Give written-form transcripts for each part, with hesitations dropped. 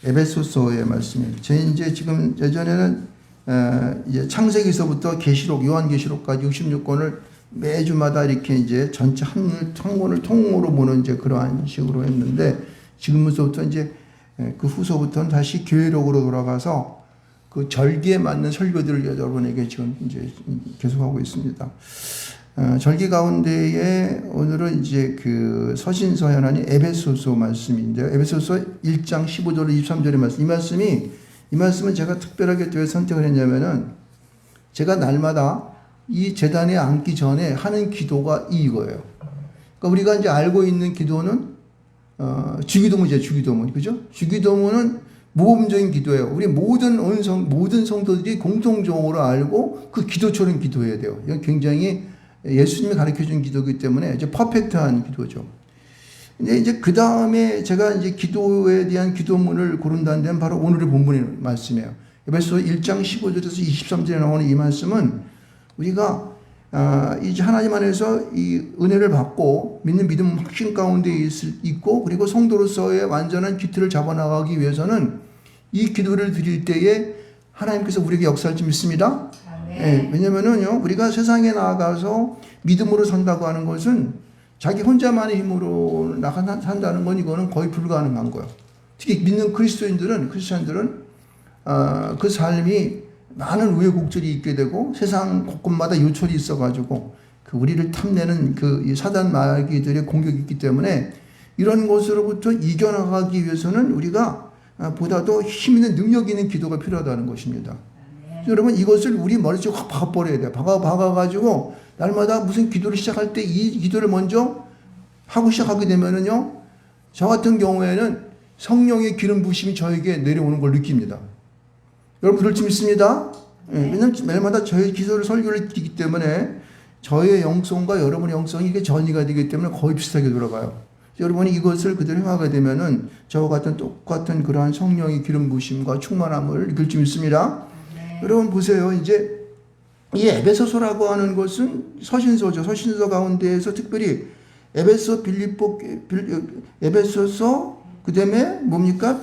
에베소서의 말씀이에요. 제 이제 지금 예전에는 이제 창세기서부터 계시록, 요한계시록까지 66권을 매주마다 이렇게 이제 전체 한 권을 통으로 보는 이제 그러한 식으로 했는데, 지금부터 이제 그 후서부터는 다시 교회록으로 돌아가서 그 절기에 맞는 설교들을 여러분에게 지금 이제 계속하고 있습니다. 절기 가운데에 오늘은 이제 그 서신서 현안이 에베소서 말씀인데요. 에베소서 1장 15절 23절의 말씀. 이 말씀은 제가 특별하게 왜 선택을 했냐면은, 제가 날마다 이 제단에 앉기 전에 하는 기도가 이거예요. 그러니까 우리가 이제 알고 있는 기도는 주기도문이죠. 주기도문. 그죠? 주기도문은 모범적인 기도예요. 우리 모든 성도들이 공통적으로 알고 그 기도처럼 기도해야 돼요. 이건 굉장히 예수님이 가르쳐 준 기도이기 때문에 이제 퍼펙트한 기도죠. 근데 이제 그 다음에 제가 이제 기도에 대한 기도문을 고른다는 데는 바로 오늘의 본문의 말씀이에요. 에베소서 1장 15절에서 23절에 나오는 이 말씀은 우리가 이제 하나님 안에서 이 은혜를 받고 믿는 믿음 확신 가운데 있고, 그리고 성도로서의 완전한 기틀을 잡아나가기 위해서는 이 기도를 드릴 때에 하나님께서 우리에게 역사할 줄 믿습니다. 네, 왜냐면은요, 우리가 세상에 나아가서 믿음으로 산다고 하는 것은 자기 혼자만의 힘으로 산다는 건 이거는 거의 불가능한 거예요. 특히 믿는 크리스찬들은 그 삶이 많은 우여곡절이 있게 되고 세상 곳곳마다 요철이 있어가지고 그 우리를 탐내는 그 사단 마귀들의 공격이 있기 때문에 이런 것으로부터 이겨나가기 위해서는 우리가 보다도 힘 있는 능력 있는 기도가 필요하다는 것입니다. 여러분, 이것을 우리 머릿속에 확 박아버려야 돼요. 박아가지고 날마다 무슨 기도를 시작할 때 이 기도를 먼저 하고 시작하게 되면은요, 저 같은 경우에는 성령의 기름 부심이 저에게 내려오는 걸 느낍니다. 여러분 그럴 줄 믿습니다. 왜냐하면 매일마다 저의 기도를 설교를 드리기 때문에 저의 영성과 여러분의 영성이 이게 전이가 되기 때문에 거의 비슷하게 돌아가요. 여러분이 이것을 그대로 행하게 되면은 저와 같은 똑같은 그러한 성령의 기름 부심과 충만함을 느낄 줄 믿습니다. 여러분 보세요. 이제 이 에베소서라고 하는 것은 서신서죠. 서신서 가운데에서 특별히 에베소서, 그 다음에 뭡니까?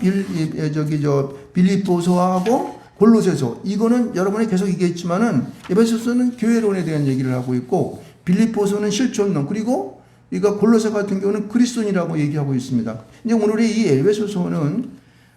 빌립보서하고 골로새서. 이거는 여러분이 계속 얘기했지만은 에베소서는 교회론에 대한 얘기를 하고 있고, 빌립보서는 실존론, 그리고 우리가 골로새 같은 경우는 그리스도인이라고 얘기하고 있습니다. 이제 오늘의 이 에베소서는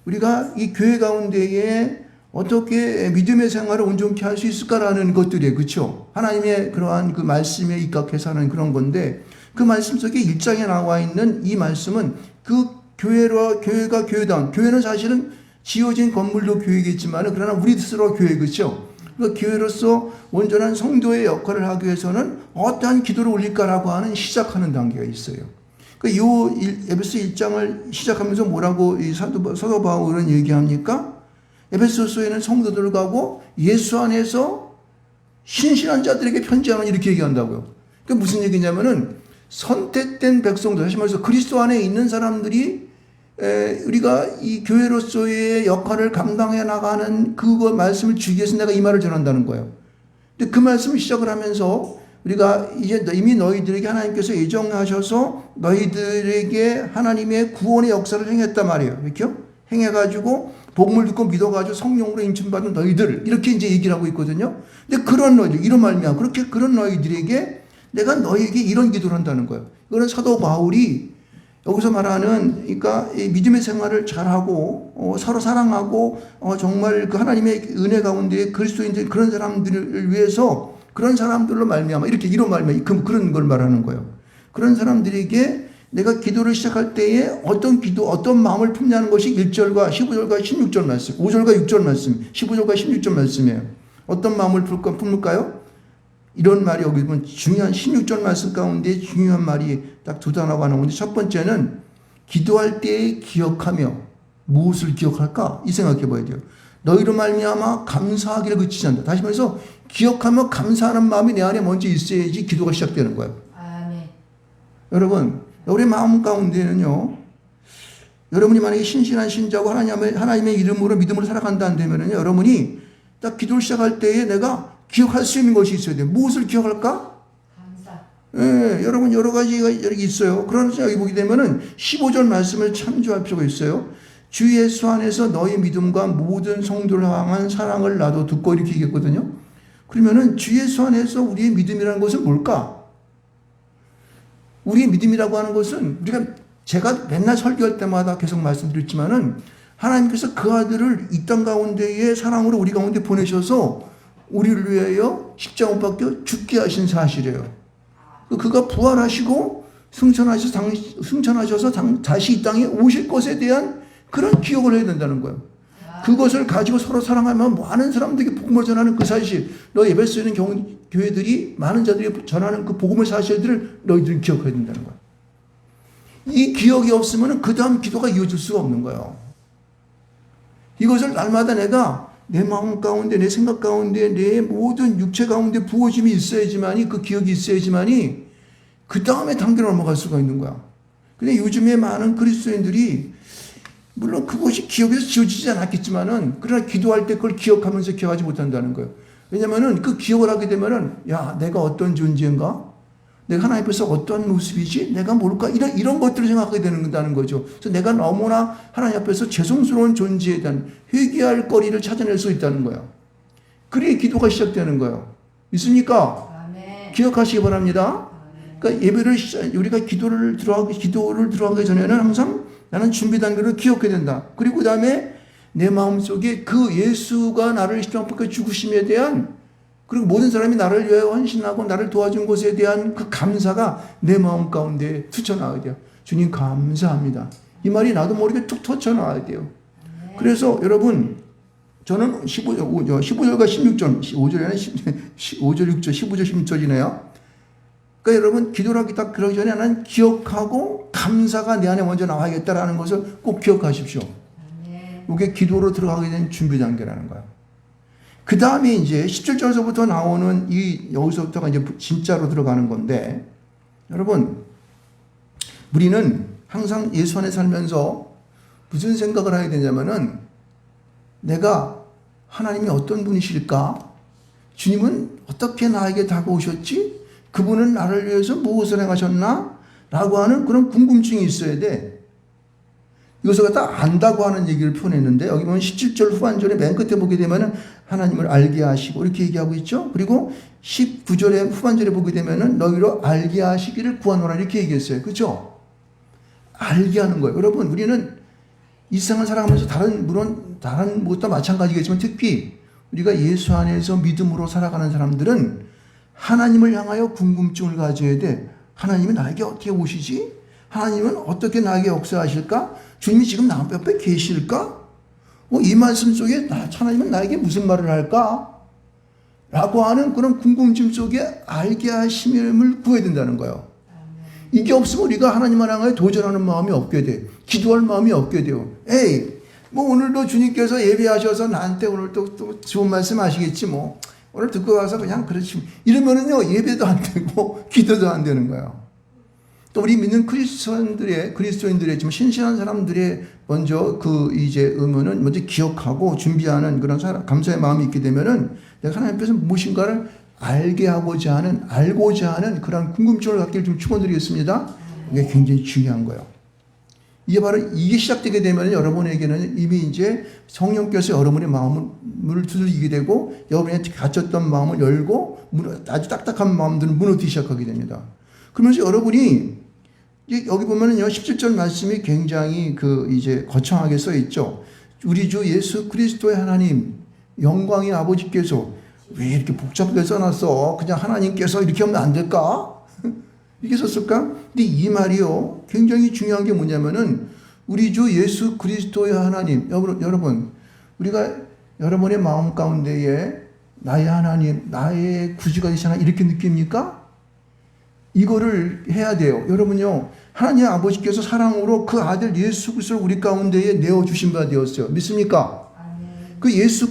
우리가 이 교회 가운데에 어떻게 믿음의 생활을 온전케 할 수 있을까라는 것들이에요. 그렇죠? 하나님의 그러한 그 말씀에 입각해서 하는 그런 건데, 그 말씀 속에 1장에 나와 있는 이 말씀은 그 교회가 교회다운, 교회는 사실은 지어진 건물도 교회겠지만 그러나 우리 스스로 교회, 그렇죠? 그 교회로서 온전한 성도의 역할을 하기 위해서는 어떠한 기도를 올릴까라고 하는 시작하는 단계가 있어요. 그 요 에베소 1장을 시작하면서 뭐라고 이 사도 바울은 얘기합니까? 에베소서에는 성도들하고 예수 안에서 신실한 자들에게 편지하는, 이렇게 얘기한다고요. 그게 무슨 얘기냐면은 선택된 백성들, 다시 말해서 그리스도 안에 있는 사람들이 우리가 이 교회로서의 역할을 감당해 나가는 그거 말씀을 주기 위해서 내가 이 말을 전한다는 거예요. 근데 그 말씀을 시작을 하면서 우리가 이제 이미 너희들에게 하나님께서 예정하셔서 너희들에게 하나님의 구원의 역사를 행했단 말이에요. 그렇죠? 행해가지고 복음을 듣고 믿어가지고 성령으로 인침받은 너희들, 이렇게 이제 얘기를 하고 있거든요. 근데 그런 너희들, 이런 말이야. 그렇게 그런 너희들에게 내가 너희에게 이런 기도를 한다는 거예요. 이거는 사도 바울이 여기서 말하는, 그러니까 믿음의 생활을 잘하고 서로 사랑하고 정말 그 하나님의 은혜 가운데 그리스도인들, 그런 사람들을 위해서, 그런 사람들로 말미암아 이렇게 이런 말미암아 그런 걸 말하는 거예요. 그런 사람들에게 내가 기도를 시작할 때에 어떤 기도, 어떤 마음을 품냐는 것이 1절과 15절과 16절 말씀, 5절과 6절 말씀, 15절과 16절 말씀이에요. 어떤 마음을 품을까요? 이런 말이 여기 보면 중요한 16절 말씀 가운데 중요한 말이 딱 두 단어가 나오는데, 첫 번째는 기도할 때 기억하며, 무엇을 기억할까? 이 생각해 봐야 돼요. 너희로 말미암아 감사하기를 그치지 않는다. 다시 말해서 기억하며 감사하는 마음이 내 안에 먼저 있어야지 기도가 시작되는 거예요. 아멘. 여러분, 우리 마음 가운데는요, 여러분이 만약에 신실한 신자고 하나님의 이름으로 믿음으로 살아간다 되면은 여러분이 딱 기도를 시작할 때에 내가 기억할 수 있는 것이 있어야 돼요. 무엇을 기억할까? 감사. 예, 여러분 여러 가지가 여기 있어요. 그러나 여기 보게 되면은 15절 말씀을 참조할 필요가 있어요. 주 예수 안에서 너희 믿음과 모든 성도를 향한 사랑을 나도 듣고 이렇게 얘기했거든요. 그러면은 주 예수 안에서 우리의 믿음이라는 것은 뭘까? 우리의 믿음이라고 하는 것은 제가 맨날 설교할 때마다 계속 말씀드렸지만은 하나님께서 그 아들을 이 땅 가운데에 사랑으로 우리 가운데 보내셔서 우리를 위하여 십자가 못 박혀 죽게 하신 사실이에요. 그가 부활하시고 승천하셔서 다시 이 땅에 오실 것에 대한 그런 기억을 해야 된다는 거예요. 그것을 가지고 서로 사랑하면 많은 사람들에게 복음을 전하는 그 사실, 너 에베소에 있는 교회들이 많은 자들이 전하는 그 복음의 사실들을 너희들이 기억해야 된다는 거예요. 이 기억이 없으면 그 다음 기도가 이어질 수가 없는 거예요. 이것을 날마다 내가 내 마음 가운데, 내 생각 가운데, 내 모든 육체 가운데 부어짐이 있어야지만이, 그 기억이 있어야지만이 그 다음에 단계로 넘어갈 수가 있는 거야. 근데 요즘에 많은 그리스도인들이 물론 그것이 기억에서 지워지지 않았겠지만은, 그러나 기도할 때 그걸 기억하면서 기억하지 못한다는 거예요. 왜냐면은 그 기억을 하게 되면은, 야, 내가 어떤 존재인가? 내가 하나님 앞에서 어떤 모습이지? 내가 뭘까? 이런 것들을 생각하게 된다는 거죠. 그래서 내가 너무나 하나님 앞에서 죄송스러운 존재에 대한 회개할 거리를 찾아낼 수 있다는 거예요. 그래야 기도가 시작되는 거예요. 믿습니까? 아멘. 기억하시기 바랍니다. 그러니까 예배를 우리가 기도를 들어가기 전에는 항상 나는 준비 단계를 기억해야 된다. 그리고 그 다음에 내 마음속에 그 예수가 나를 십자가 못 박혀 죽으심에 대한, 그리고 모든 사람이 나를 위하여 헌신하고 나를 도와준 것에 대한 그 감사가 내 마음 가운데 투쳐나와야 돼요. 주님 감사합니다. 이 말이 나도 모르게 툭 터쳐나와야 돼요. 그래서 여러분, 저는 15절과 16절, 5절, 6절, 15절, 16절이네요. 그러니까 여러분, 기도를 하기 딱 그러기 전에 나는 기억하고 감사가 내 안에 먼저 나와야겠다라는 것을 꼭 기억하십시오. 이게 기도로 들어가게 된 준비 단계라는 거예요. 그 다음에 이제 17절서부터 나오는 여기서부터가 이제 진짜로 들어가는 건데, 여러분, 우리는 항상 예수 안에 살면서 무슨 생각을 하게 되냐면은, 내가 하나님이 어떤 분이실까? 주님은 어떻게 나에게 다가오셨지? 그분은 나를 위해서 무엇을 행하셨나? 라고 하는 그런 궁금증이 있어야 돼. 이것을 갖다 안다고 하는 얘기를 표현했는데, 여기 보면 17절 후반절에 맨 끝에 보게 되면은 하나님을 알게 하시고 이렇게 얘기하고 있죠. 그리고 19절에 후반절에 보게 되면은 너희로 알게 하시기를 구하노라 이렇게 얘기했어요. 그렇죠? 알게 하는 거예요. 여러분, 우리는 일상을 살아가면서 물론 다른 것도 마찬가지겠지만 특히 우리가 예수 안에서 믿음으로 살아가는 사람들은 하나님을 향하여 궁금증을 가져야 돼. 하나님이 나에게 어떻게 오시지? 하나님은 어떻게 나에게 역사하실까? 주님이 지금 나 옆에 계실까? 이 말씀 속에 하나님은 나에게 무슨 말을 할까? 라고 하는 그런 궁금증 속에 알게 하심을 구해야 된다는 거예요. 이게 없으면 우리가 하나님을 향하여 도전하는 마음이 없게 돼. 기도할 마음이 없게 돼요. 오늘도 주님께서 예배하셔서 나한테 오늘 또 좋은 말씀 하시겠지 뭐. 오늘 듣고 와서 그냥 그렇지. 이러면은요, 예배도 안 되고 기도도 안 되는 거예요. 또 우리 믿는 그리스도인들의 좀 신실한 사람들의 먼저 의무는 먼저 기억하고 준비하는 그런 감사의 마음이 있게 되면은 내가 하나님 앞에서 무엇인가를 알고자 하는 그런 궁금증을 갖기를 좀 축원드리겠습니다. 이게 굉장히 중요한 거예요. 이게 시작되게 되면 여러분에게는 이미 이제 성령께서 여러분의 마음을 두들기게 되고 여러분의 갇혔던 마음을 열고 아주 딱딱한 마음들은 무너지기 시작하게 됩니다. 그러면서 여러분이 여기 보면은요, 17절 말씀이 굉장히 이제 거창하게 써 있죠. 우리 주 예수 그리스도의 하나님, 영광의 아버지께서 왜 이렇게 복잡하게 써놨어? 그냥 하나님께서 이렇게 하면 안 될까? 이렇게 썼을까? 근데 이 말이요, 굉장히 중요한 게 뭐냐면은, 우리 주 예수 그리스도의 하나님, 여러분, 우리가 여러분의 마음 가운데에 나의 하나님, 나의 구주가 되신 하나님 이렇게 느낍니까? 이거를 해야 돼요. 여러분요, 하나님 아버지께서 사랑으로 그 아들 예수 그리스도를 우리 가운데에 내어주신 바 되었어요. 믿습니까? 그 예수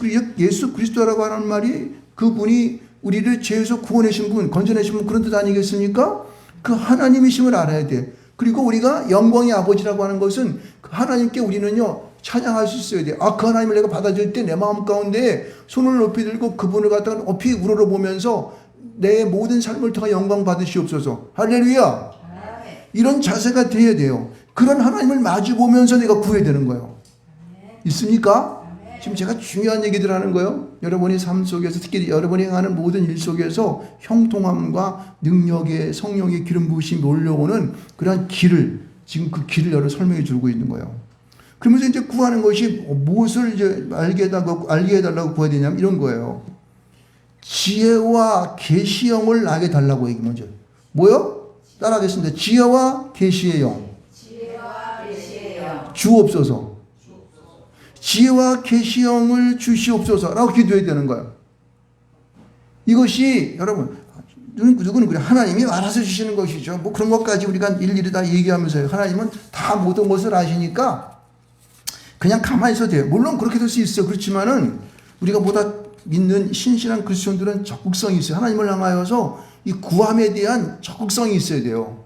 그리스도라고 하는 말이 그분이 우리를 죄에서 구원하신 분, 건져내신 분 그런 뜻 아니겠습니까? 그 하나님이심을 알아야 돼. 그리고 우리가 영광의 아버지라고 하는 것은 하나님께 우리는요, 찬양할 수 있어야 돼. 그 하나님을 내가 받아들일 때 내 마음 가운데 손을 높이 들고 그분을 갖다가 높이 우러러보면서 내 모든 삶을 통해 영광 받으시옵소서. 할렐루야. 이런 자세가 돼야 돼요. 그런 하나님을 마주 보면서 내가 구해야 되는 거예요. 있습니까? 지금 제가 중요한 얘기들 하는 거예요. 여러분의 삶 속에서 특히 여러분이 행하는 모든 일 속에서 형통함과 능력의 성령의 기름 부으심이 몰려오는 그러한 길을 지금 그 길을 여러 설명해 주고 있는 거예요. 그러면서 이제 구하는 것이 무엇을 이제 알게 해달라고 구해야 되냐면 이런 거예요. 지혜와 계시형을 나에게 달라고 얘기 먼저. 뭐요? 따라하겠습니다. 지혜와 계시의 영. 주옵소서. 지혜와 계시형을 주시옵소서라고 기도해야 되는 거예요. 이것이 여러분 누구는 그래 하나님이 알아서 주시는 것이죠. 뭐 그런 것까지 우리가 일일이 다 얘기하면서요. 하나님은 다 모든 것을 아시니까 그냥 가만히 있어도 돼요. 물론 그렇게 될 수 있어요. 그렇지만은 우리가 보다 믿는 신실한 그리스도인들은 적극성이 있어요. 하나님을 향하여서 이 구함에 대한 적극성이 있어야 돼요.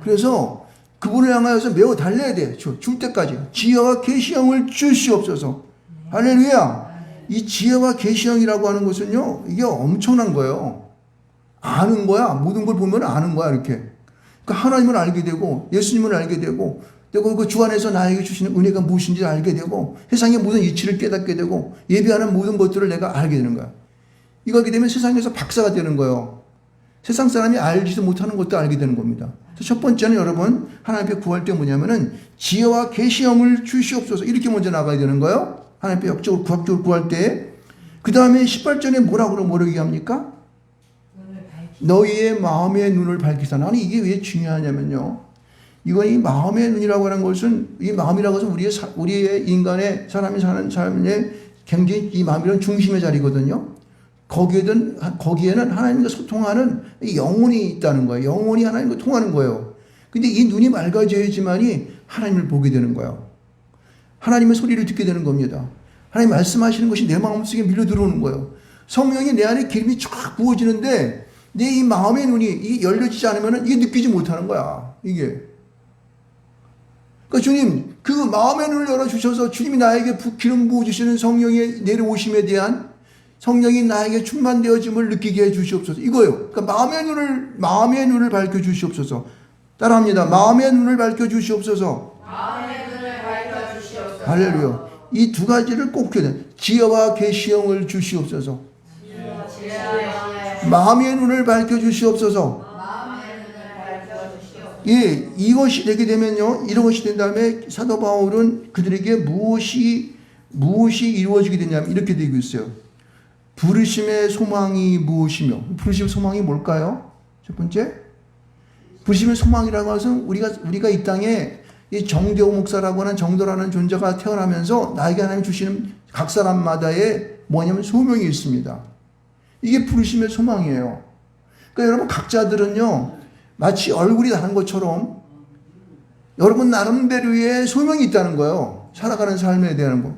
그래서 그분을 향하여서 매우 달려야 돼. 줄 때까지. 지혜와 계시형을 주시옵소서. 할렐루야. 이 지혜와 계시형이라고 하는 것은요, 이게 엄청난 거예요. 아는 거야. 모든 걸 보면 아는 거야, 이렇게. 그러니까 하나님을 알게 되고, 예수님을 알게 되고, 그리고 그 주 안에서 나에게 주시는 은혜가 무엇인지 알게 되고, 세상의 모든 이치를 깨닫게 되고, 예비하는 모든 것들을 내가 알게 되는 거야. 이거 하게 되면 세상에서 박사가 되는 거예요. 세상 사람이 알지도 못하는 것도 알게 되는 겁니다. 첫 번째는 여러분 하나님 앞에 구할 때 뭐냐면은 지혜와 계시형을 주시옵소서 이렇게 먼저 나가야 되는 거예요. 하나님 앞에 역적으로 구학적으로 구할 때. 그 다음에 18절에 뭐라고 얘기합니까? 너희의 마음의 눈을 밝히사. 나는 이게 왜 중요하냐면요. 이건 이 마음의 눈이라고 하는 것은 이 마음이라고 해서 우리의 인간의 사람이 사는 삶의 굉장히 이 마음이란 중심의 자리거든요. 거기에는 하나님과 소통하는 영혼이 있다는 거예요. 영혼이 하나님과 통하는 거예요. 근데 이 눈이 맑아져야지만이 하나님을 보게 되는 거예요. 하나님의 소리를 듣게 되는 겁니다. 하나님 말씀하시는 것이 내 마음속에 밀려 들어오는 거예요. 성령이 내 안에 기름이 쫙 부어지는데 내 이 마음의 눈이 이게 열려지지 않으면 이게 느끼지 못하는 거야. 이게. 그러니까 주님 그 마음의 눈을 열어주셔서 주님이 나에게 기름 부어주시는 성령의 내려오심에 대한 성령이 나에게 충만되어짐을 느끼게 해 주시옵소서. 이거예요. 그러니까 마음의 눈을 밝혀 주시옵소서. 따라합니다. 마음의 눈을 밝혀 주시옵소서. 마음의 눈을 밝혀 주시옵소서. 할렐루야. 이 두 가지를 꼭 해야 돼. 지혜와 계시형을 주시옵소서. 마음의 눈을 밝혀 주시옵소서. 예, 이것이 되게 되면요. 이런 것이 된 다음에 사도 바울은 그들에게 무엇이 이루어지게 되냐면 이렇게 되고 있어요. 부르심의 소망이 무엇이며, 부르심의 소망이 뭘까요? 첫 번째, 부르심의 소망이라고 해서 우리가 이 땅에 이 정대호 목사라고 하는 정도라는 존재가 태어나면서 나에게 하나님 주시는 각 사람마다의 뭐냐면 소명이 있습니다. 이게 부르심의 소망이에요. 그러니까 여러분 각자들은요, 마치 얼굴이 다른 것처럼 여러분 나름대로의 소명이 있다는 거예요. 살아가는 삶에 대한 거.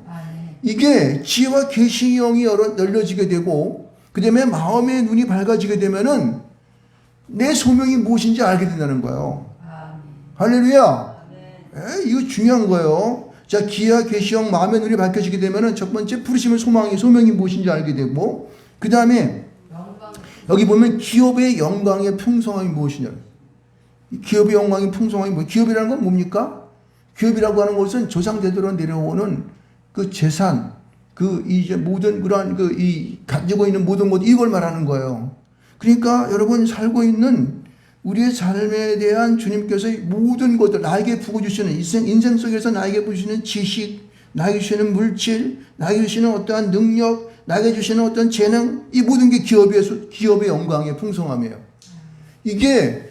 이게 지혜와 계시형이 열려지게 되고 그 다음에 마음의 눈이 밝아지게 되면은 내 소명이 무엇인지 알게 된다는 거예요. 할렐루야. 이거 중요한 거예요. 자, 지혜와 계시형 마음의 눈이 밝혀지게 되면은 첫 번째 부르심의 소명이 무엇인지 알게 되고 그 다음에 여기 보면 기업의 영광의 풍성함이 무엇이냐. 기업의 영광의 풍성함이 뭐? 기업이라는 건 뭡니까? 기업이라고 하는 것은 조상대대로 내려오는 그 재산, 이제 모든 그러한 가지고 있는 모든 것, 이걸 말하는 거예요. 그러니까 여러분 살고 있는 우리의 삶에 대한 주님께서의 모든 것들, 나에게 부어주시는, 인생 속에서 나에게 부어주시는 지식, 나에게 주시는 물질, 나에게 주시는 어떠한 능력, 나에게 주시는 어떤 재능, 이 모든 게 기업의 영광의 풍성함이에요. 이게,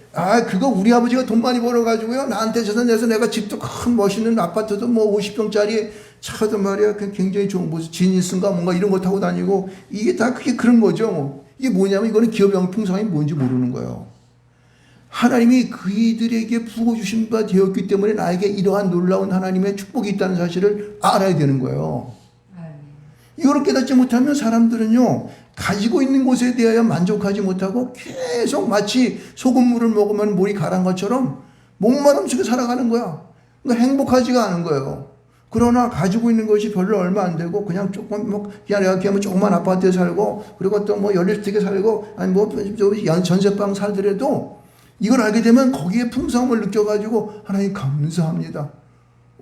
그거 우리 아버지가 돈 많이 벌어가지고요, 나한테 재산 내서 내가 집도 큰 멋있는 아파트도 뭐 50평짜리 차도 말이야, 굉장히 좋은, 무슨 지니스인가 뭔가 이런 거 타고 다니고, 이게 다 그게 그런 거죠. 이게 뭐냐면 이거는 기업의 영광 풍성함이 뭔지 모르는 거예요. 하나님이 그이들에게 부어주신 바 되었기 때문에 나에게 이러한 놀라운 하나님의 축복이 있다는 사실을 알아야 되는 거예요. 이걸 깨닫지 못하면 사람들은요, 가지고 있는 것에 대하여 만족하지 못하고 계속 마치 소금물을 먹으면 물이 가란 것처럼 목마름 속에 살아가는 거야. 그러니까 행복하지가 않은 거예요. 그러나 가지고 있는 것이 별로 얼마 안 되고 그냥 조금 그냥 내가 그냥 조그만 아파트에 살고 그리고 또 연립주택에 살고 아니 전세방 살더라도 이걸 알게 되면 거기에 풍성함을 느껴가지고 하나님 감사합니다.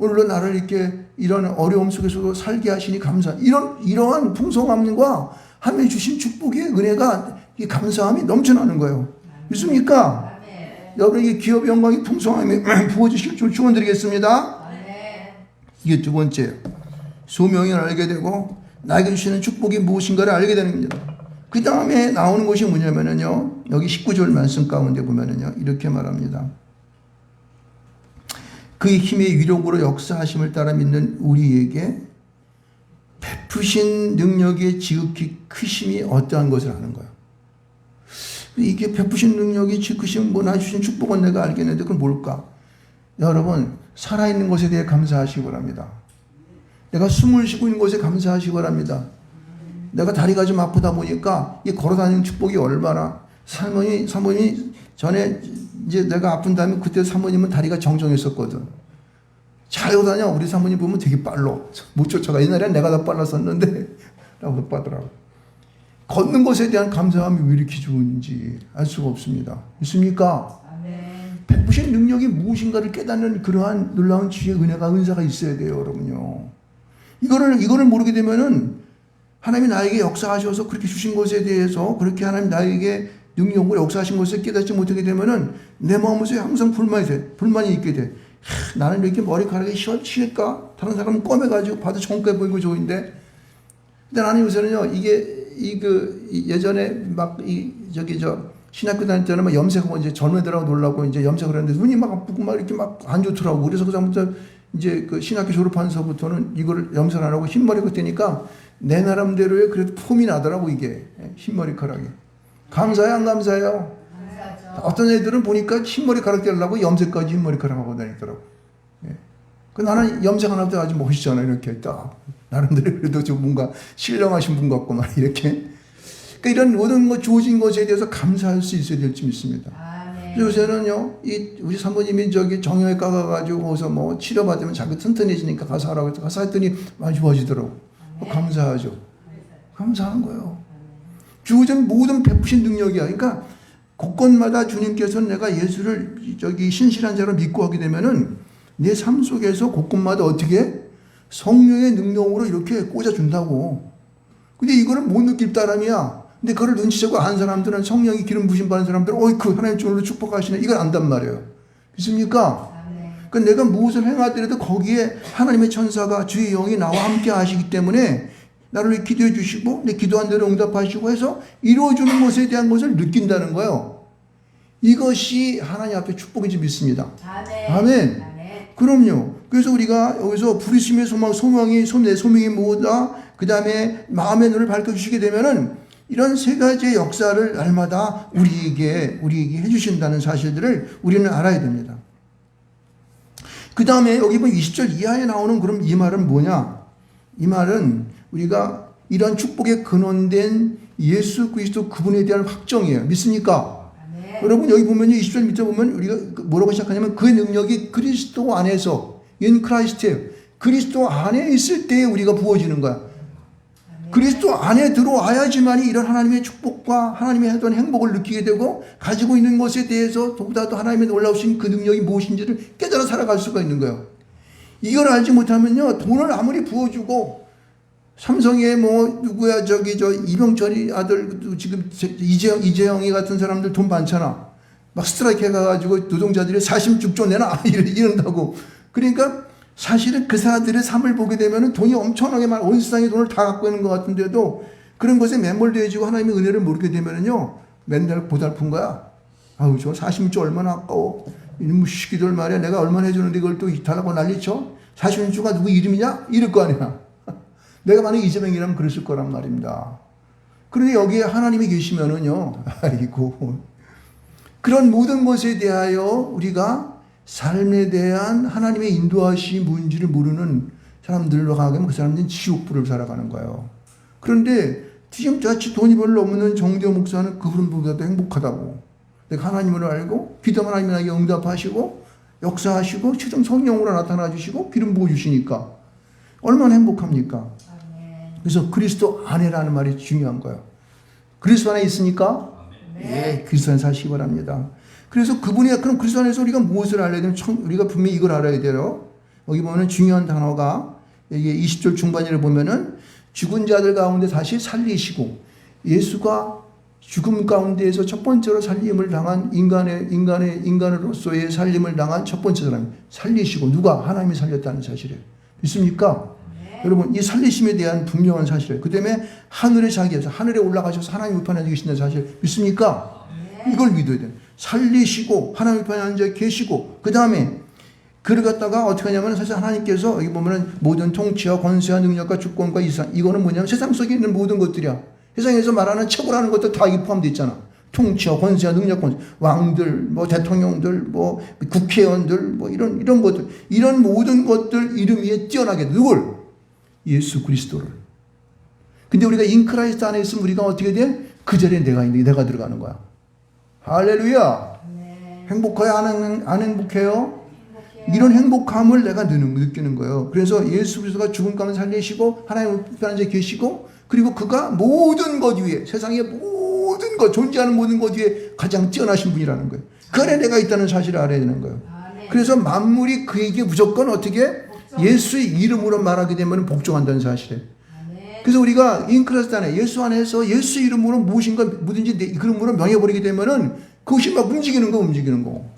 오늘도 나를 이렇게 이런 어려움 속에서도 살게 하시니 감사. 이러한 풍성함과 하나님이 주신 축복의 은혜가 이 감사함이 넘쳐나는 거예요. 믿습니까? 여러분에게 기업의 영광이 풍성함이 부어주실 줄 축원드리겠습니다. 이게 두 번째예요. 소명을 알게 되고 나에게 주시는 축복이 무엇인가를 알게 되는 겁니다. 그 다음에 나오는 것이 뭐냐면요, 여기 19절 말씀 가운데 보면은요, 이렇게 말합니다. 그의 힘의 위력으로 역사하심을 따라 믿는 우리에게 베푸신 능력의 지극히 크심이 어떠한 것을 아는 거예요. 이게 베푸신 능력이 지극히심, 뭐 나 주신 축복은 내가 알겠는데 그건 뭘까? 여러분, 살아있는 것에 대해 감사하시기 바랍니다. 내가 숨을 쉬고 있는 것에 감사하시기 바랍니다. 내가 다리가 좀 아프다 보니까 이 걸어다니는 축복이 얼마나, 사모님이 전에 이제 내가 아픈 다음에 그때 사모님은 다리가 정정했었거든. 잘 다녀. 우리 사모님 보면 되게 빨라. 못 쫓아가. 옛날엔 내가 더 빨랐었는데 라고 빠더라고. 걷는 것에 대한 감사함이 왜 이렇게 좋은지 알 수가 없습니다. 있습니까? 베푸신 능력이 무엇인가를 깨닫는 그러한 놀라운 지혜, 은혜가, 은사가 있어야 돼요, 여러분요. 이거를 모르게 되면은 하나님이 나에게 역사하셔서 그렇게 주신 것에 대해서, 그렇게 하나님 나에게 능력으로 역사하신 것을 깨닫지 못하게 되면은 내 마음에서 항상 불만이 있게 돼. 나는 왜 이렇게 머리카락이 실까? 다른 사람은 검해가지고 봐도 정까지 보이고 좋은데. 근데 나는 요새는요, 예전에 신학교 다닐 때는 막 염색하고 이제 젊은 애들하고 놀라고 이제 염색을 했는데 눈이 막 아프고 막 이렇게 막 안 좋더라고. 그래서 그다음부터 이제 그 신학교 졸업하면서부터는 이거를 염색을 안 하고 흰머리가 되니까 내 나름대로의 그래도 폼이 나더라고, 이게. 흰머리카락이. 감사해요, 안 감사해요? 감사하죠. 어떤 애들은 보니까 흰머리카락 떼려고 염색까지 흰머리카락 하고 다니더라고. 예. 그 나는 염색 안 하도 아주 멋있잖아, 이렇게 딱. 나름대로 그래도 좀 뭔가 신령하신 분 같고 막 이렇게. 그러니까 이런 모든 것 주어진 것에 대해서 감사할 수 있어야 될 줄 믿습니다. 요새는요, 우리 사모님이 정형외과 가가지고 거기서 뭐 치료받으면 자기 튼튼해지니까 가서 하라고 해서 가서 했더니 많이 좋아지더라고. 감사하죠. 감사한 거예요. 주어진 모든 베푸신 능력이야. 그러니까 곳곳마다 주님께서는 내가 예수를 신실한 자로 믿고 하게 되면은 내 삶 속에서 곳곳마다 어떻게 성령의 능력으로 이렇게 꽂아준다고. 근데 이거를 못 느낄 따름이야. 근데 그걸 눈치채고 아는 사람들은, 성령이 기름 부심 받은 사람들은 어이쿠 하나님 주로 축복하시네, 이걸 안단 말이에요. 믿습니까? 그러니까 내가 무엇을 행하더라도 거기에 하나님의 천사가, 주의 영이 나와 함께 하시기 때문에 나를 기도해 주시고 내 기도한 대로 응답하시고 해서 이루어주는 것에 대한 것을 느낀다는 거예요. 이것이 하나님 앞에 축복인지 믿습니다. 아멘. 그럼요. 그래서 우리가 여기서 부르심의 소망이 내 소명이 뭐다, 그 다음에 마음의 눈을 밝혀주시게 되면은 이런 세 가지의 역사를 날마다 우리에게 해주신다는 사실들을 우리는 알아야 됩니다. 그 다음에 여기 보면 20절 이하에 나오는 그럼 이 말은 뭐냐? 이 말은 우리가 이런 축복에 근원된 예수 그리스도 그분에 대한 확정이에요. 믿습니까? 여러분 여기 보면요, 20절 밑에 보면 우리가 뭐라고 시작하냐면 그의 능력이 그리스도 안에서, in Christ예요. 그리스도 안에 있을 때 우리가 부어지는 거야. 그리스도 안에 들어와야지만이 이런 하나님의 축복과 하나님의 하던 행복을 느끼게 되고 가지고 있는 것에 대해서 보다도 하나님의 놀라우신 그 능력이 무엇인지를 깨달아 살아갈 수가 있는 거예요. 이걸 알지 못하면요, 돈을 아무리 부어주고 삼성에 뭐 누구야 이병철이 아들 지금 이재영이 같은 사람들 돈 많잖아. 막 스트라이크 해가지고 노동자들이 46조 내놔 이런다고. 그러니까 사실은 그 사람들의 삶을 보게 되면 돈이 엄청나게 많아. 온 세상의 돈을 다 갖고 있는 것 같은데도 그런 것에 매몰되어지고 하나님의 은혜를 모르게 되면요, 맨날 고달픈 거야. 아우, 저 46조 얼마나 아까워. 이놈의 시기들 말이야. 내가 얼마나 해주는데 이걸 또 이탈하고 난리쳐? 46조가 누구 이름이냐? 이럴 거 아니야. 내가 만약에 이재명이라면 그랬을 거란 말입니다. 그런데 여기에 하나님이 계시면은요, 아이고. 그런 모든 것에 대하여 우리가 삶에 대한 하나님의 인도하심이 뭔지를 모르는 사람들로 가면 그 사람들은 지옥불을 살아가는 거예요. 그런데 지금같이 돈이 별로 없는 정대호 목사는 그분보다도 행복하다고. 내가 하나님을 알고 기도하면 하나님이 나에게 응답하시고 역사하시고 최종 성령으로 나타나 주시고 기름 부어 주시니까 얼마나 행복합니까? 그래서 그리스도 안에라는 말이 중요한 거예요. 그리스도 안에 있으니까 예, 그리스도 안에 사시기 바랍니다. 그래서 그럼 그리스도 안에서 우리가 무엇을 알아야 되면 우리가 분명히 이걸 알아야 돼요. 여기 보면은 중요한 단어가 이게 20절 중반을 보면은 죽은 자들 가운데 다시 살리시고 예수가 죽음 가운데에서 첫 번째로 살림을 당한 인간으로서의 살림을 당한 첫 번째 사람 살리시고 누가 하나님이 살렸다는 사실이에요. 믿습니까? 네. 여러분 이 살리심에 대한 분명한 사실이에요. 그 다음에 하늘에 자기에서 하늘에 올라가셔서 하나님 우편에 계신다는 사실 믿습니까? 네. 이걸 믿어야 돼요. 살리시고 하나님 우편에 앉아 계시고 그 다음에 그를 갖다가 어떻게 하냐면 사실 하나님께서 여기 보면은 모든 통치와 권세와 능력과 주권과 이상 이거는 뭐냐면 세상 속에 있는 모든 것들이야. 세상에서 말하는 최고라는 것도 다 이 포함되어 있잖아. 통치와 권세와 능력권, 왕들, 뭐 대통령들, 뭐 국회의원들, 뭐 이런 것들, 이런 모든 것들 이름 위에 뛰어나게 누굴? 예수 그리스도를. 근데 우리가 인크라이스트 안에 있으면 우리가 어떻게 돼? 그 자리에 내가 있는 게 내가 들어가는 거야. 할렐루야. 네. 행복해요? 안 행복해요? 이런 행복함을 내가 느끼는 거예요. 그래서 예수 그리스도가 죽은 가운데 살리시고 하나님 우편에 앉아 계시고 그리고 그가 모든 것 위에 세상의 모든 것 존재하는 모든 것 위에 가장 뛰어나신 분이라는 거예요. 그 안에 내가 있다는 사실을 알아야 되는 거예요. 그래서 만물이 그에게 무조건 어떻게 예수의 이름으로 말하게 되면 복종한다는 사실이에요. 그래서 우리가 인크라이스트 안에 예수 안에서 예수 이름으로 무엇인가 뭐든지 내 이름으로 명해버리게 되면은 그것이 막 움직이는 거.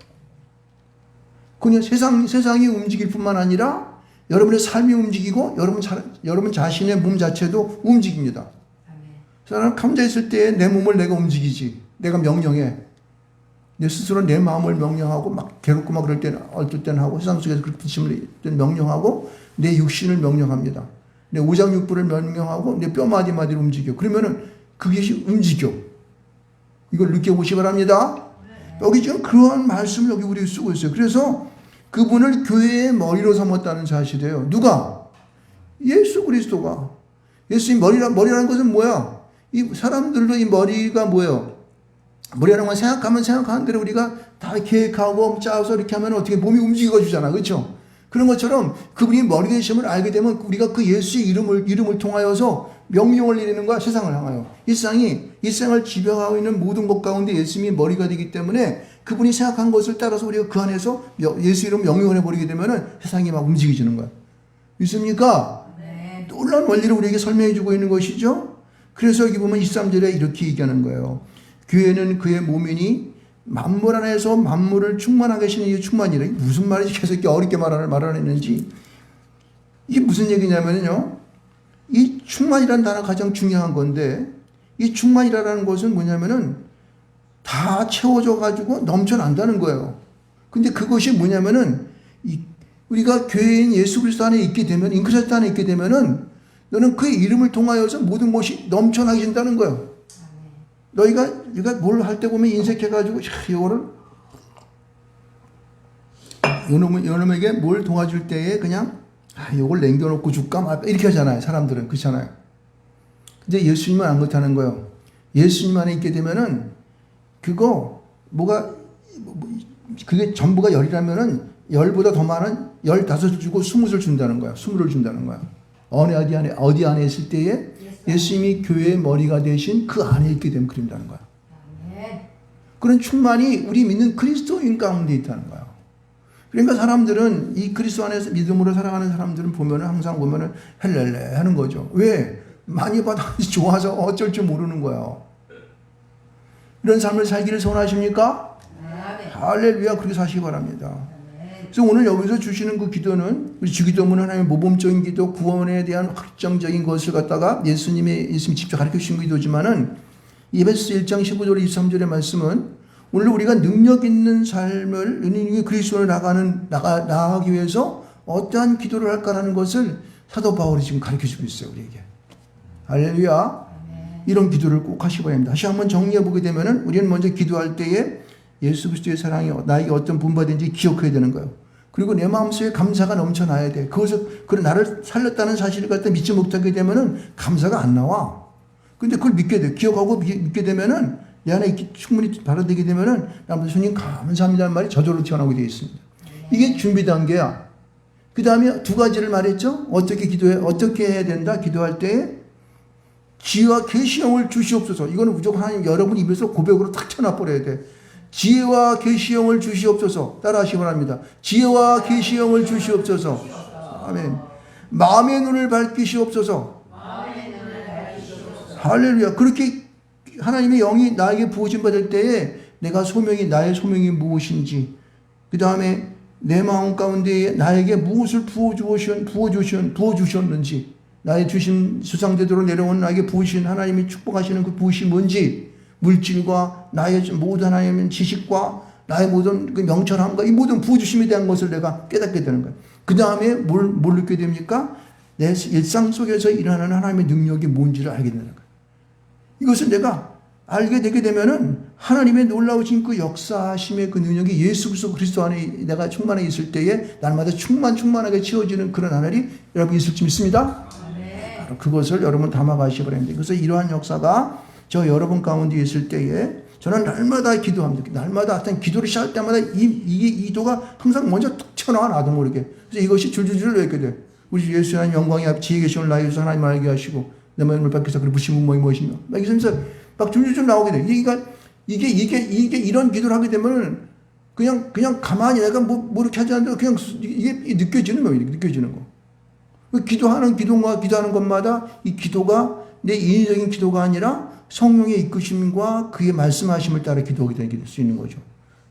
그냥 세상이 움직일 뿐만 아니라 여러분의 삶이 움직이고 여러분 자신의 몸 자체도 움직입니다. 사람 감자있을 때 내 몸을 내가 움직이지. 내가 명령해. 내 스스로 내 마음을 명령하고 막 괴롭고 막 그럴 때는 어떨 때는 하고 세상 속에서 그렇게 부심을 명령하고 내 육신을 명령합니다. 내 오장육부를 명령하고 내 뼈마디마디를 움직여. 그러면은 그것이 움직여. 이걸 느껴보시기 바랍니다. 여기 지금 그러한 말씀을 여기 우리 쓰고 있어요. 그래서 그분을 교회의 머리로 삼았다는 사실이에요. 누가? 예수 그리스도가. 예수님 머리라는 것은 뭐야? 이 사람들도 이 머리가 뭐예요? 머리라는 건 생각하는 대로 우리가 다 계획하고 짜서 이렇게 하면 어떻게 몸이 움직여 주잖아. 그렇죠? 그런 것처럼 그분이 머리 되심을 알게 되면 우리가 그 예수의 이름을 통하여서 명령을 내리는 거야. 세상을 향하여. 이 세상을 지배하고 있는 모든 것 가운데 예수님이 머리가 되기 때문에 그분이 생각한 것을 따라서 우리가 그 안에서 예수 이름 명령을 해버리게 되면은 세상이 막 움직여지는 거야. 믿습니까? 네. 놀라운 원리를 우리에게 설명해 주고 있는 것이죠. 그래서 여기 보면 23절에 이렇게 얘기하는 거예요. 교회는 그의 몸이니 만물 안에서 만물을 충만하게 하시는 이 충만이래. 무슨 말인지 계속 이렇게 어렵게 말하는지. 이게 무슨 얘기냐면요. 이 충만이라는 단어가 가장 중요한 건데 이 충만이라는 것은 뭐냐면은 다 채워져 가지고 넘쳐난다는 거예요. 근데 그것이 뭐냐면은 우리가 교회인 예수 그리스도 안에 있게 되면 인크리스도 안에 있게 되면은 너는 그의 이름을 통하여서 모든 것이 넘쳐나게 된다는 거예요. 너희가 뭘 할 때 보면 인색해가지고 이거를 요놈에게 뭘 도와줄 때에 그냥 이걸 남겨놓고 줄까 이렇게 하잖아요. 사람들은 그렇잖아요. 근데 예수님은 안 그렇다는 거예요. 예수님 안에 있게 되면은 그게 전부가 열이라면은 열보다 더 많은 15을 주고 20을 준다는 거야. 20을 준다는 거야. 어디 안에 있을 때에 예수님이 교회의 머리가 되신 그 안에 있게 되면 그런다는 거야. 그런 충만이 우리 믿는 그리스도인 가운데 있다는 거야. 그러니까 사람들은 이 그리스도 안에서 믿음으로 살아가는 사람들은 항상 보면은 헬렐레 하는 거죠. 왜? 많이 받아 좋아서 어쩔 줄 모르는 거야. 이런 삶을 살기를 소원하십니까? 할렐루야. 그렇게 사시기 바랍니다. 그래서 오늘 여기서 주시는 그 기도는 우리 주기도문은 하나님의 모범적인 기도, 구원에 대한 확정적인 것을 갖다가 예수님이 직접 가르쳐 주신 기도지만은 에베소서 1장 15절 23절의 말씀은 오늘 우리가 능력 있는 삶을 그리스도로 나아가기 위해서 어떠한 기도를 할까라는 것을 사도 바울이 지금 가르쳐 주고 있어요. 우리에게. 할렐루야. 이런 기도를 꼭 하시기 바랍니다. 다시 한번 정리해 보게 되면은 우리는 먼저 기도할 때에 예수 그리스도의 사랑이 나에게 어떤 분바된지 기억해야 되는 거예요. 그리고 내 마음속에 감사가 넘쳐나야 돼. 그걸 나를 살렸다는 사실을 갖다 믿지 못하게 되면은 감사가 안 나와. 근데 그걸 믿게 돼. 기억하고 믿게 되면은 내 안에 충분히 발효되게 되면은 주님 감사합니다는 말이 저절로 튀어나오게 되어 있습니다. 이게 준비 단계야. 그 다음에 두 가지를 말했죠. 어떻게 해야 된다. 기도할 때 지혜와 계시형을 주시옵소서. 이거는 무조건 하나님 여러분 입에서 고백으로 탁 쳐놔버려야 돼. 지혜와 계시형을 주시옵소서. 따라하시기 바랍니다. 지혜와 계시형을 주시옵소서. 아멘. 마음의 눈을 밝히시옵소서. 할렐루야. 그렇게 하나님의 영이 나에게 부어진 받을 때에 내가 나의 소명이 무엇인지, 그 다음에 내 마음 가운데 나에게 무엇을 부어주셨는지, 나의 주신 수상제도로 내려온 나에게 부으신 하나님이 축복하시는 그 부으심이 뭔지, 물질과 나의 모든 하나님의 지식과 나의 모든 그 명철함과 이 모든 부어주심에 대한 것을 내가 깨닫게 되는 거예요. 그 다음에 뭘 느끼게 됩니까? 내 일상 속에서 일어나는 하나님의 능력이 뭔지를 알게 되는 거예요. 이것을 내가 알게 되게 되면은 하나님의 놀라우신 그 역사하심의 그 능력이 예수 그리스도 안에 내가 충만해 있을 때에 날마다 충만하게 채워지는 그런 하늘이 여러분 있을 줄 믿습니다. 바로 그것을 여러분 담아가시기 바랍니다. 그래서 이러한 역사가 저 여러분 가운데 있을 때에 저는 날마다 기도합니다. 날마다 하여튼 기도를 시작할 때마다 이 기도가 항상 먼저 툭 튀어나와 나도 모르게. 그래서 이것이 줄줄줄 이렇게 돼. 우리 예수의 하나님 영광이 지혜 계시는 나에서 하나님 알게 하시고 내 마음을 밝혀서 그 부신 분모이 무엇이며 막 이러면서 막 줄줄줄 나오게 돼. 이게 이런 기도를 하게 되면 그냥 가만히 내가 뭐 이렇게 하지 않는데 그냥 이게 느껴지는 거예요. 느껴지는 거. 기도하는 것마다 이 기도가 내 인위적인 기도가 아니라 성령의 이끄심과 그의 말씀하심을 따라 기도하게 될 수 있는 거죠.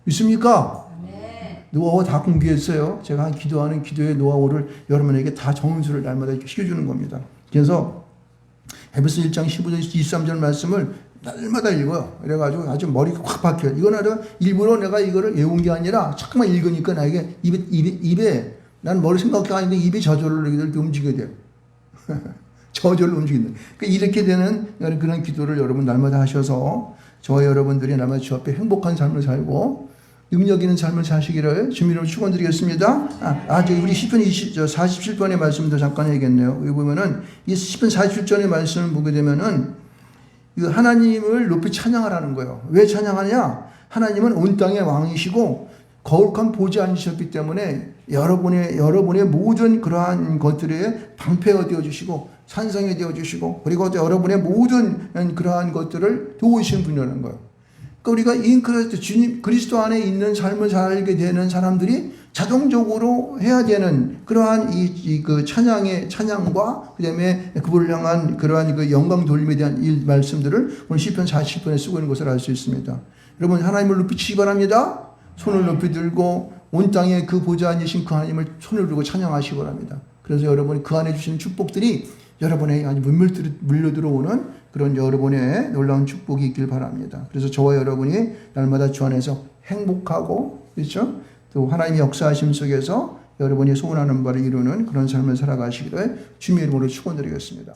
믿습니까? 노하우 다 공개했어요. 제가 기도하는 기도의 노하우를 여러분에게 다 정수를 날마다 시켜주는 겁니다. 그래서 에베소 1장 15절 23절 말씀을 날마다 읽어요. 그래가지고 아주 머리가 확 박혀요. 이거는 내가 일부러 내가 이거를 외운 게 아니라 자꾸만 읽으니까 나에게 입에 난 머리 생각해 하는데 입에 저절로 이렇게 움직여야 돼요. 저절로 움직인다. 그러니까 이렇게 되는 그런 기도를 여러분 날마다 하셔서 저와 여러분들이 날마다 주 앞에 행복한 삶을 살고 능력 있는 삶을 사시기를 주님으로 축원드리겠습니다. 우리 시편 47편의 말씀도 잠깐 해야겠네요. 여기 보면은 이 시편 47편의 말씀을 보게 되면은 하나님을 높이 찬양하라는 거예요. 왜 찬양하냐? 하나님은 온 땅의 왕이시고 거룩한 보좌에 앉으셨기 때문에 여러분의 모든 그러한 것들에 방패가 되어주시고 산성이 되어주시고 그리고 여러분의 모든 그러한 것들을 도우시는 분이라는 거예요. 그러니까 우리가 주님 그리스도 안에 있는 삶을 살게 되는 사람들이 자동적으로 해야 되는 그러한 그 찬양과 그다음에 그분을 향한 그러한 그 영광 돌림에 대한 이 말씀들을 오늘 시편 40편에 쓰고 있는 것을 알 수 있습니다. 여러분 하나님을 높이시기 바랍니다. 손을 높이 들고 온 땅에 그 보좌 앉으신 그 하나님을 손을 들고 찬양하시기 바랍니다. 그래서 여러분이 그 안에 주시는 축복들이 여러분에게 아주 물려 들어오는 그런 여러분의 놀라운 축복이 있길 바랍니다. 그래서 저와 여러분이 날마다 주 안에서 행복하고 그렇죠? 또 하나님의 역사하심 속에서 여러분이 소원하는 바를 이루는 그런 삶을 살아가시기를 주님의 이름으로 축원드리겠습니다.